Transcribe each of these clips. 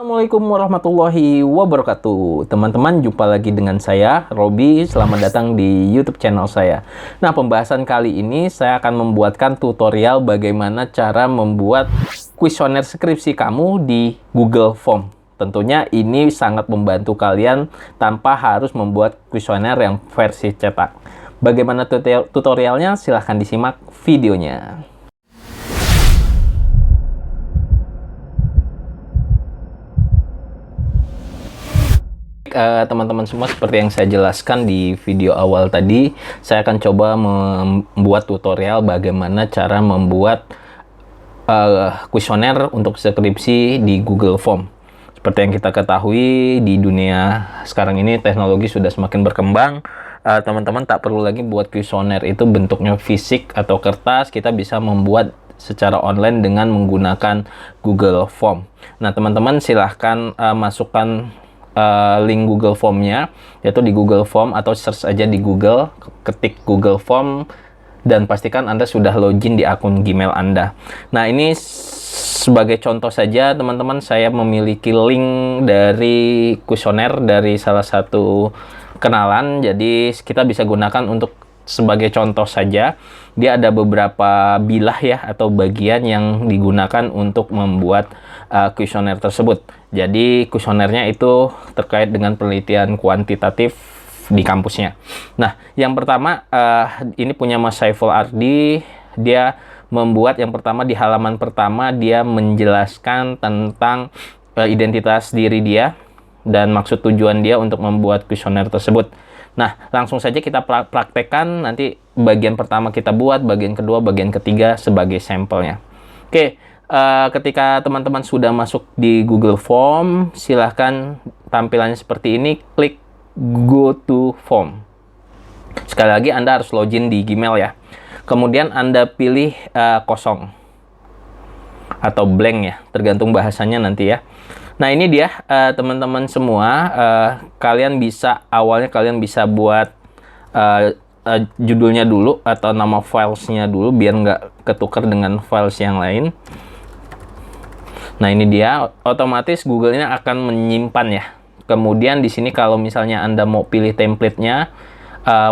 Assalamualaikum warahmatullahi wabarakatuh. Teman-teman, jumpa lagi dengan saya, Robi. Selamat datang di YouTube channel saya. Nah, pembahasan kali ini saya akan membuatkan tutorial bagaimana cara membuat kuesioner skripsi kamu di Google Form. Tentunya ini sangat membantu kalian tanpa harus membuat kuesioner yang versi cetak. Bagaimana tutorialnya? Silahkan disimak videonya. Teman-teman semua, seperti yang saya jelaskan di video awal tadi, saya akan coba membuat tutorial bagaimana cara membuat kuesioner untuk skripsi di Google Form. Seperti yang kita ketahui, di dunia sekarang ini teknologi sudah semakin berkembang. Teman-teman tak perlu lagi buat kuesioner itu bentuknya fisik atau kertas, kita bisa membuat secara online dengan menggunakan Google Form. Nah, teman-teman silahkan masukkan link Google Form-nya, yaitu di Google Form, atau search aja di Google, ketik Google Form, dan pastikan Anda sudah login di akun Gmail Anda. Nah, ini sebagai contoh saja, teman-teman, saya memiliki link dari kuesioner dari salah satu kenalan, jadi kita bisa gunakan untuk sebagai contoh saja. Dia ada beberapa bilah ya, atau bagian yang digunakan untuk membuat kuesioner tersebut. Jadi kuesionernya itu terkait dengan penelitian kuantitatif di kampusnya. Nah, yang pertama ini punya Mas Saiful Ardi. Dia membuat yang pertama di halaman pertama, dia menjelaskan tentang identitas diri dia dan maksud tujuan dia untuk membuat kuesioner tersebut. Nah, langsung saja kita praktekkan. Nanti bagian pertama kita buat, bagian kedua, bagian ketiga sebagai sampelnya. Oke, ketika teman-teman sudah masuk di Google Form, silahkan tampilannya seperti ini, klik Go to Form. Sekali lagi Anda harus login di Gmail ya. Kemudian Anda pilih kosong atau blank ya, tergantung bahasanya nanti ya. Nah, ini dia teman-teman semua, kalian bisa buat judulnya dulu atau nama filesnya dulu biar nggak ketukar dengan files yang lain. Nah, ini dia, otomatis Google-nya akan menyimpan ya. Kemudian di sini kalau misalnya Anda mau pilih template-nya,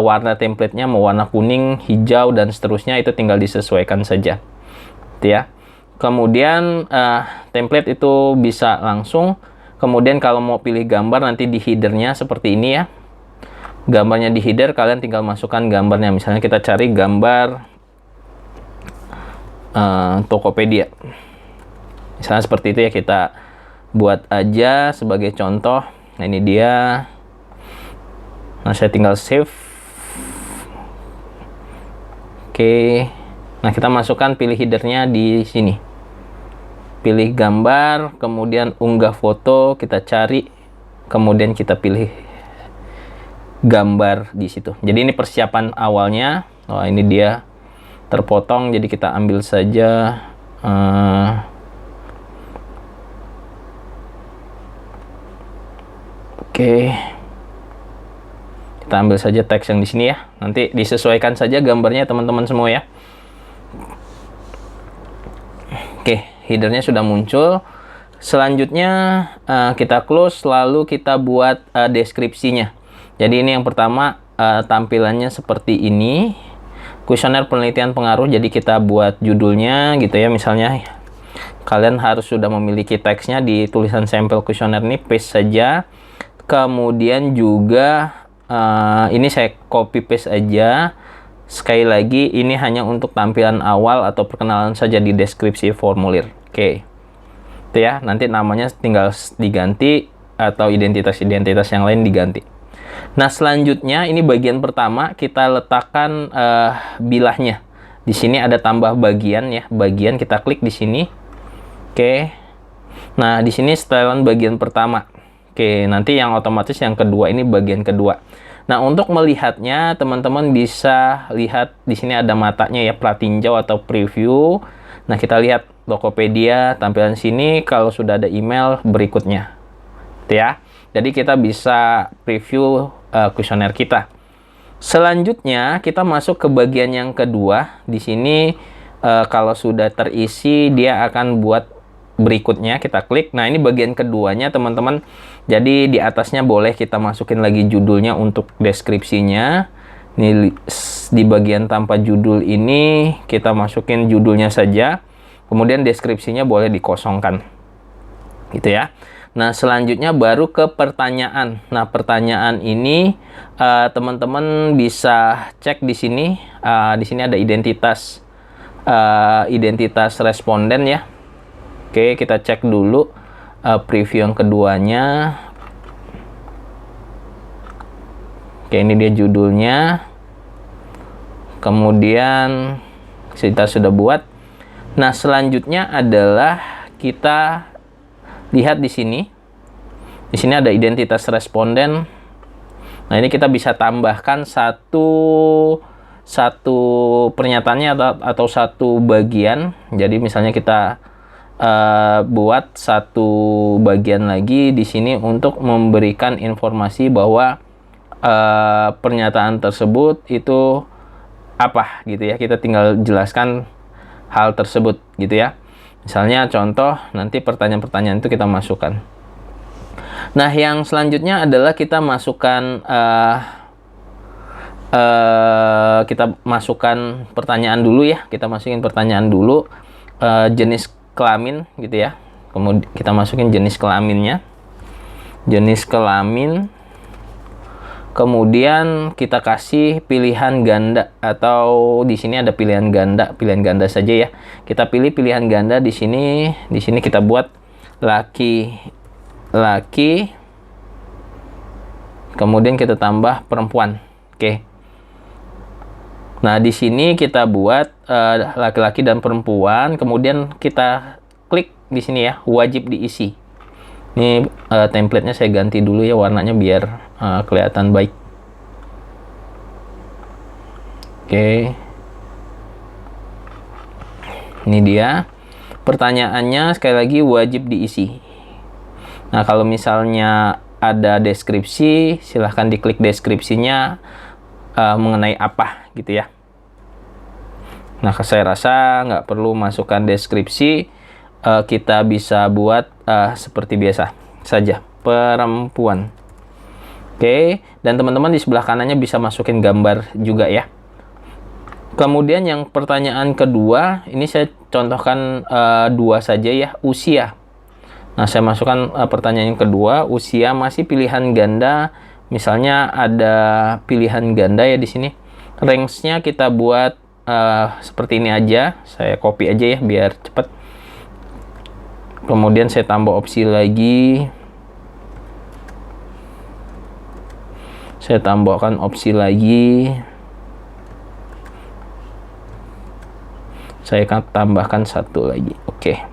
warna template-nya mau warna kuning, hijau, dan seterusnya, itu tinggal disesuaikan saja. Gitu ya. Kemudian template itu bisa langsung. Kemudian kalau mau pilih gambar, nanti di header-nya seperti ini ya. Gambarnya di header, kalian tinggal masukkan gambarnya. Misalnya kita cari gambar Tokopedia. Misalnya seperti itu ya, kita buat aja sebagai contoh. Nah, ini dia. Nah, saya tinggal save. Oke. Nah, kita masukkan, pilih header-nya di sini. Pilih gambar, kemudian unggah foto, kita cari, kemudian kita pilih gambar di situ. Jadi ini persiapan awalnya. Oh, ini dia terpotong, jadi kita ambil saja oke. Kita ambil saja teks yang di sini ya. Nanti disesuaikan saja gambarnya teman-teman semua ya. Oke, headernya sudah muncul. Selanjutnya kita close, lalu kita buat deskripsinya. Jadi ini yang pertama, tampilannya seperti ini. Kuesioner penelitian pengaruh, jadi kita buat judulnya gitu ya. Misalnya kalian harus sudah memiliki teksnya di tulisan sampel kuesioner ini, paste saja. Kemudian juga ini saya copy paste aja. Sekali lagi, ini hanya untuk tampilan awal atau perkenalan saja di deskripsi formulir. Oke. Itu ya, nanti namanya tinggal diganti atau identitas-identitas yang lain diganti. Nah, selanjutnya ini bagian pertama, kita letakkan bilahnya. Di sini ada tambah bagian ya, bagian, kita klik di sini. Oke. Nah, di sini setelan bagian pertama. Oke, nanti yang otomatis yang kedua ini bagian kedua. Nah, untuk melihatnya, teman-teman bisa lihat di sini ada matanya ya, pratinjau atau preview. Nah, kita lihat Tokopedia, tampilan sini kalau sudah ada email berikutnya. Gitu ya. Jadi kita bisa preview kuesioner kita. Selanjutnya, kita masuk ke bagian yang kedua. Di sini kalau sudah terisi, dia akan buat berikutnya, kita klik. Nah, ini bagian keduanya teman-teman. Jadi di atasnya boleh kita masukin lagi judulnya untuk deskripsinya. Ini di bagian tanpa judul ini kita masukin judulnya saja. Kemudian deskripsinya boleh dikosongkan. Gitu ya. Nah, selanjutnya baru ke pertanyaan. Nah, pertanyaan ini teman-teman bisa cek di sini. Di sini ada identitas responden ya. Oke, kita cek dulu preview yang keduanya. Oke, ini dia judulnya. Kemudian kita sudah buat. Nah, selanjutnya adalah kita lihat di sini. Di sini ada identitas responden. Nah, ini kita bisa tambahkan satu pernyataannya atau satu bagian. Jadi misalnya kita buat satu bagian lagi di sini untuk memberikan informasi bahwa pernyataan tersebut itu apa gitu ya. Kita tinggal jelaskan hal tersebut gitu ya. Misalnya contoh, nanti pertanyaan-pertanyaan itu kita masukkan. Nah, yang selanjutnya adalah kita masukkan pertanyaan dulu ya. Kita masukin pertanyaan dulu, jenis kelamin gitu ya. Kemudian kita masukin jenis kelaminnya. Jenis kelamin. Kemudian kita kasih pilihan ganda, atau di sini ada pilihan ganda saja ya. Kita pilih pilihan ganda di sini. Di sini kita buat laki. Kemudian kita tambah perempuan. Oke. Nah, di sini kita buat laki-laki dan perempuan. Kemudian kita klik di sini ya, wajib diisi. Ini template-nya saya ganti dulu ya warnanya biar kelihatan baik. Oke. Ini dia. Pertanyaannya sekali lagi wajib diisi. Nah, kalau misalnya ada deskripsi, silahkan diklik deskripsinya mengenai apa gitu ya. Nah, saya rasa nggak perlu masukkan deskripsi. Kita bisa buat seperti biasa saja, perempuan. Oke, dan teman-teman di sebelah kanannya bisa masukin gambar juga ya. Kemudian yang pertanyaan kedua, ini saya contohkan dua saja ya, usia. Nah, saya masukkan pertanyaan yang kedua, usia masih pilihan ganda. Misalnya ada pilihan ganda ya di sini. Range-nya kita buat seperti ini aja. Saya copy aja ya biar cepat. Kemudian saya tambah opsi lagi. Saya tambahkan opsi lagi. Saya akan tambahkan satu lagi. Oke.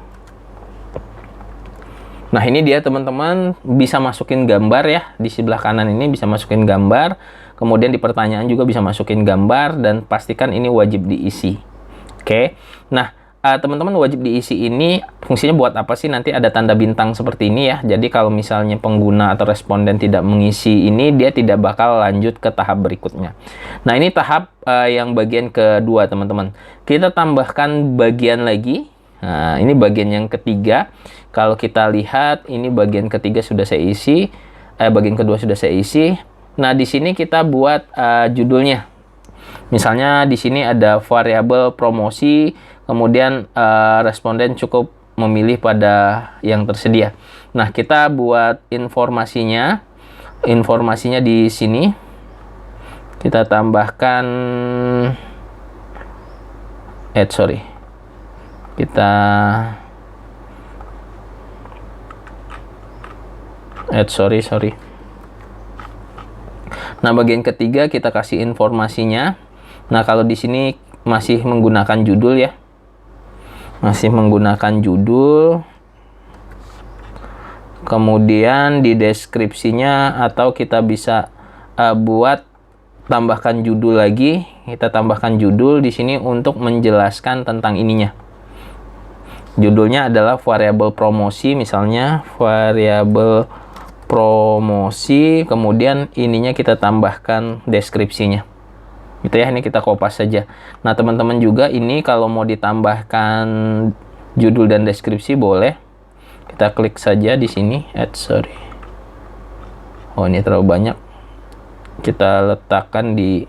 Nah, ini dia teman-teman, bisa masukin gambar ya. Di sebelah kanan ini bisa masukin gambar. Kemudian di pertanyaan juga bisa masukin gambar. Dan pastikan ini wajib diisi. Oke. Nah, teman-teman, wajib diisi ini fungsinya buat apa sih? Nanti ada tanda bintang seperti ini ya. Jadi kalau misalnya pengguna atau responden tidak mengisi ini, dia tidak bakal lanjut ke tahap berikutnya. Nah, ini tahap yang bagian kedua teman-teman. Kita tambahkan bagian lagi. Nah, ini bagian yang ketiga. Kalau kita lihat, ini bagian ketiga sudah saya isi. Bagian kedua sudah saya isi. Nah, di sini kita buat judulnya. Misalnya di sini ada variabel promosi. Kemudian responden cukup memilih pada yang tersedia. Nah, kita buat informasinya. Informasinya di sini. Kita tambahkan sorry. Nah, bagian ketiga kita kasih informasinya. Nah, kalau di sini masih menggunakan judul ya. Masih menggunakan judul. Kemudian di deskripsinya atau kita bisa buat tambahkan judul lagi. Kita tambahkan judul di sini untuk menjelaskan tentang ininya. Judulnya adalah variabel promosi, misalnya variabel promosi, kemudian ininya kita tambahkan deskripsinya. Gitu ya, ini kita kopas saja. Nah, teman-teman juga ini kalau mau ditambahkan judul dan deskripsi boleh. Kita klik saja di sini, sorry. Oh, ini terlalu banyak. Kita letakkan di.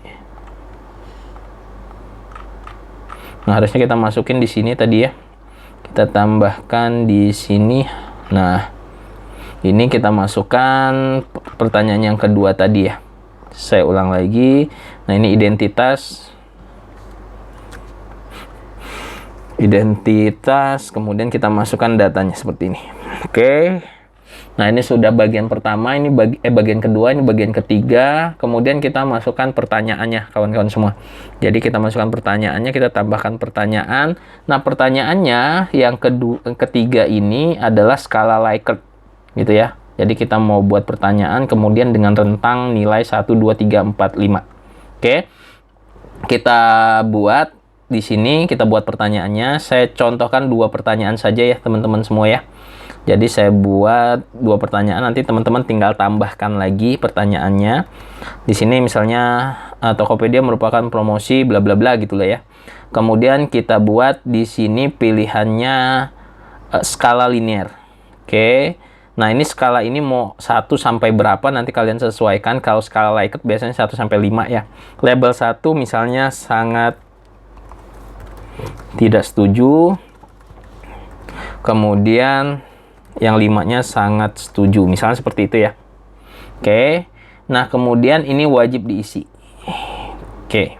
Nah, harusnya kita masukin di sini tadi ya. Kita tambahkan di sini. Nah, ini kita masukkan pertanyaan yang kedua tadi ya. Saya ulang lagi. Nah, ini identitas. Kemudian kita masukkan datanya seperti ini. Oke. Nah, ini sudah bagian pertama, ini bagian kedua, ini bagian ketiga. Kemudian kita masukkan pertanyaannya, kawan-kawan semua. Jadi kita masukkan pertanyaannya, kita tambahkan pertanyaan. Nah, pertanyaannya yang ketiga ini adalah skala Likert, gitu ya. Jadi kita mau buat pertanyaan, kemudian dengan rentang nilai 1, 2, 3, 4, 5. Oke. Kita buat di sini, kita buat pertanyaannya. Saya contohkan 2 pertanyaan saja ya, teman-teman semua ya. Jadi saya buat 2 pertanyaan, nanti teman-teman tinggal tambahkan lagi pertanyaannya. Di sini misalnya Tokopedia merupakan promosi bla bla bla gitulah ya. Kemudian kita buat di sini pilihannya skala linear. Oke. Nah, ini skala ini mau 1 sampai berapa nanti kalian sesuaikan. Kalau skala Likert biasanya 1 sampai 5 ya. Label 1 misalnya sangat tidak setuju. Kemudian yang 5-nya sangat setuju, misalnya seperti itu ya. Oke. Nah, kemudian ini wajib diisi. Oke.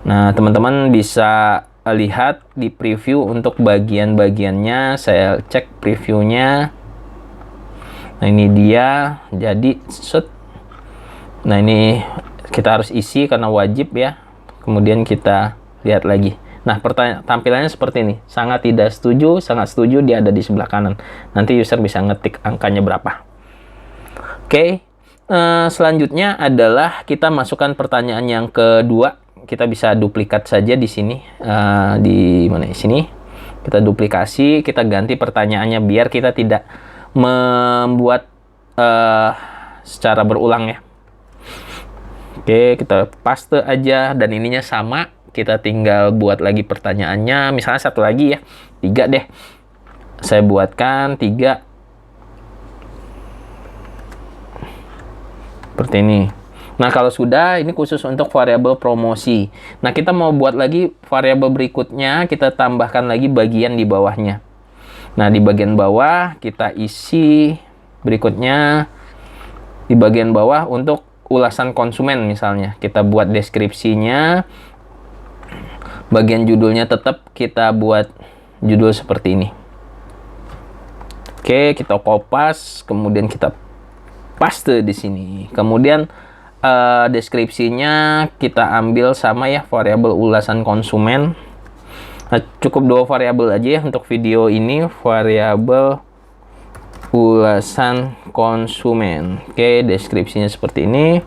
Nah, teman-teman bisa lihat di preview untuk bagian-bagiannya. Saya cek previewnya. Nah, ini dia. Jadi set. Nah, ini kita harus isi karena wajib ya. Kemudian kita lihat lagi. Nah, tampilannya seperti ini. Sangat tidak setuju, sangat setuju, dia ada di sebelah kanan. Nanti user bisa ngetik angkanya berapa. Oke. Selanjutnya adalah kita masukkan pertanyaan yang kedua. Kita bisa duplikat saja di sini. Di mana? Di sini. Kita duplikasi, kita ganti pertanyaannya biar kita tidak membuat secara berulang ya. Oke, kita paste aja dan ininya sama. Kita tinggal buat lagi pertanyaannya. Misalnya 1 lagi ya. 3 deh. Saya buatkan 3. Seperti ini. Nah, kalau sudah, ini khusus untuk variabel promosi. Nah, kita mau buat lagi variabel berikutnya. Kita tambahkan lagi bagian di bawahnya. Nah, di bagian bawah kita isi berikutnya. Di bagian bawah untuk ulasan konsumen misalnya. Kita buat deskripsinya. Bagian judulnya tetap kita buat judul seperti ini. Oke, kita kopas, kemudian kita paste di sini. Kemudian deskripsinya kita ambil sama ya, variabel ulasan konsumen. Nah, cukup 2 variabel aja ya untuk video ini, variabel ulasan konsumen. Oke, deskripsinya seperti ini.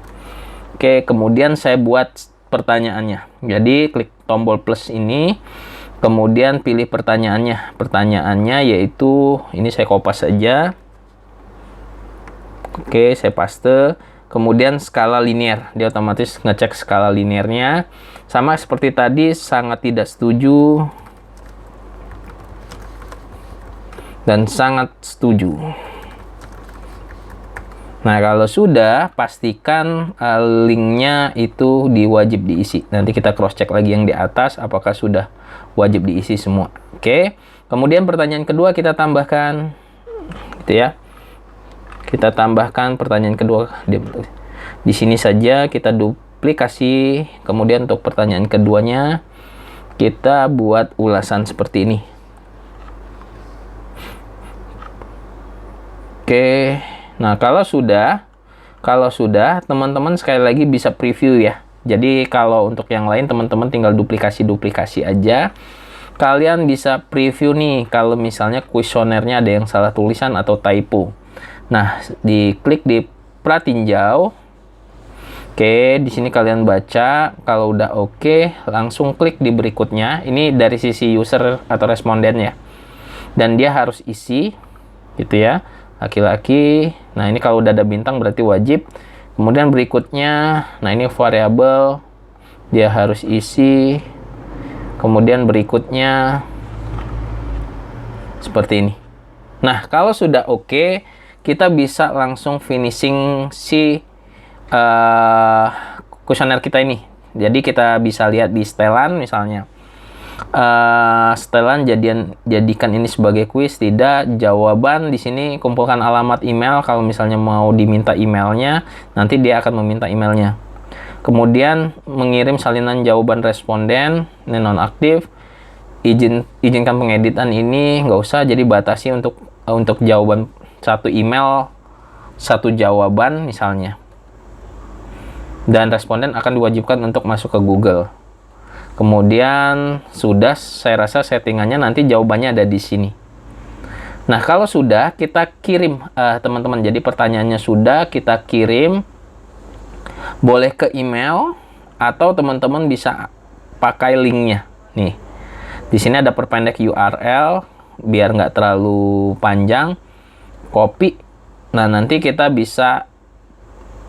Oke, kemudian saya buat pertanyaannya. Jadi klik tombol plus ini, kemudian pilih pertanyaannya. Pertanyaannya yaitu ini saya kopas saja. Oke, saya paste. Kemudian skala linear, dia otomatis ngecek skala linearnya. Sama seperti tadi, sangat tidak setuju dan sangat setuju. Nah, kalau sudah, pastikan linknya itu wajib diisi. Nanti kita cross check lagi yang di atas, apakah sudah wajib diisi semua. Oke. Kemudian pertanyaan kedua kita tambahkan, gitu ya. Kita tambahkan pertanyaan kedua di sini saja. Kita duplikasi. Kemudian untuk pertanyaan keduanya kita buat ulasan seperti ini. Oke. Nah, kalau sudah teman-teman sekali lagi bisa preview ya. Jadi kalau untuk yang lain teman-teman tinggal duplikasi aja. Kalian bisa preview nih kalau misalnya kuesionernya ada yang salah tulisan atau typo. Nah, diklik di pratinjau. Oke, di sini kalian baca. Kalau udah oke, langsung klik di berikutnya. Ini dari sisi user atau responden ya. Dan dia harus isi gitu ya. Laki-laki. Nah, ini kalau udah ada bintang berarti wajib. Kemudian berikutnya, nah ini variabel dia harus isi. Kemudian berikutnya seperti ini. Nah, kalau sudah oke, kita bisa langsung finishing si kuesioner kita ini. Jadi kita bisa lihat di setelan misalnya. Setelan jadikan ini sebagai kuis, tidak. Jawaban di sini kumpulkan alamat email. Kalau misalnya mau diminta emailnya, nanti dia akan meminta emailnya. Kemudian mengirim salinan jawaban responden, ini nonaktif. Izinkan pengeditan ini nggak usah, jadi batasi untuk jawaban satu email, satu jawaban misalnya. Dan responden akan diwajibkan untuk masuk ke Google. Kemudian sudah, saya rasa settingannya nanti jawabannya ada di sini. Nah, kalau sudah kita kirim teman-teman. Jadi pertanyaannya sudah kita kirim, boleh ke email atau teman-teman bisa pakai linknya. Nih, di sini ada perpendek URL biar nggak terlalu panjang. Copy. Nah, nanti kita bisa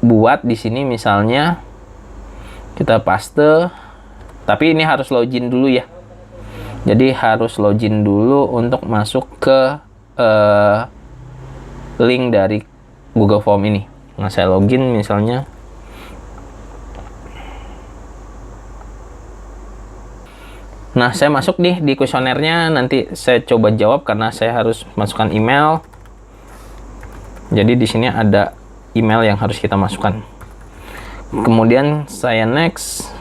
buat di sini misalnya kita paste. Tapi ini harus login dulu ya. Jadi harus login dulu untuk masuk ke link dari Google Form ini. Nah, saya login misalnya. Nah, saya masuk nih di kuesionernya. Nanti saya coba jawab karena saya harus masukkan email. Jadi di sini ada email yang harus kita masukkan. Kemudian saya next.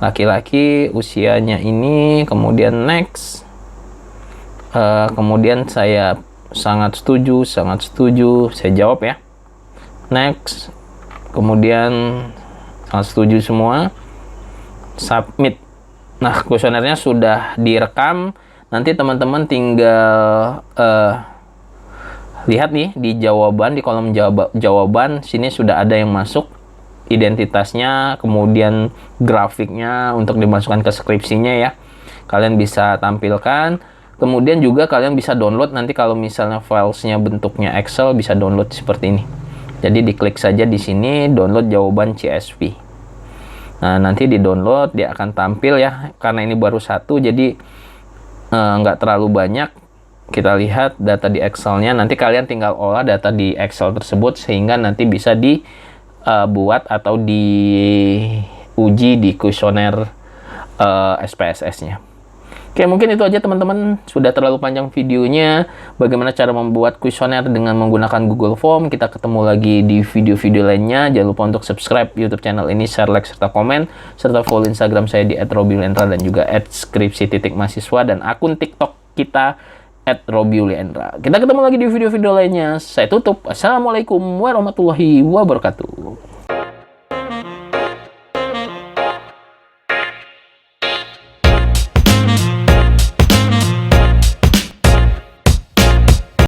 Laki-laki, usianya ini, kemudian next. Kemudian saya sangat setuju, saya jawab ya. Next. Kemudian sangat setuju semua. Submit. Nah, kuesionernya sudah direkam. Nanti teman-teman tinggal lihat nih di jawaban, di kolom jawaban sini sudah ada yang masuk, identitasnya, kemudian grafiknya untuk dimasukkan ke skripsinya ya. Kalian bisa tampilkan. Kemudian juga kalian bisa download nanti kalau misalnya filesnya bentuknya Excel, bisa download seperti ini. Jadi diklik saja di sini download jawaban CSV. Nah, nanti di download dia akan tampil ya. Karena ini baru satu, jadi nggak terlalu banyak. Kita lihat data di Excelnya. Nanti kalian tinggal olah data di Excel tersebut sehingga nanti bisa dibuat atau diuji di kuesioner SPSS-nya. Oke, mungkin itu aja teman-teman. Sudah terlalu panjang videonya. Bagaimana cara membuat kuesioner dengan menggunakan Google Form. Kita ketemu lagi di video-video lainnya. Jangan lupa untuk subscribe YouTube channel ini, share, like, serta komen. Serta follow Instagram saya di @robiulendra dan juga @skripsi.mahasiswa dan akun TikTok kita @robiulendra. Kita ketemu lagi di video-video lainnya. Saya tutup. Assalamualaikum warahmatullahi wabarakatuh.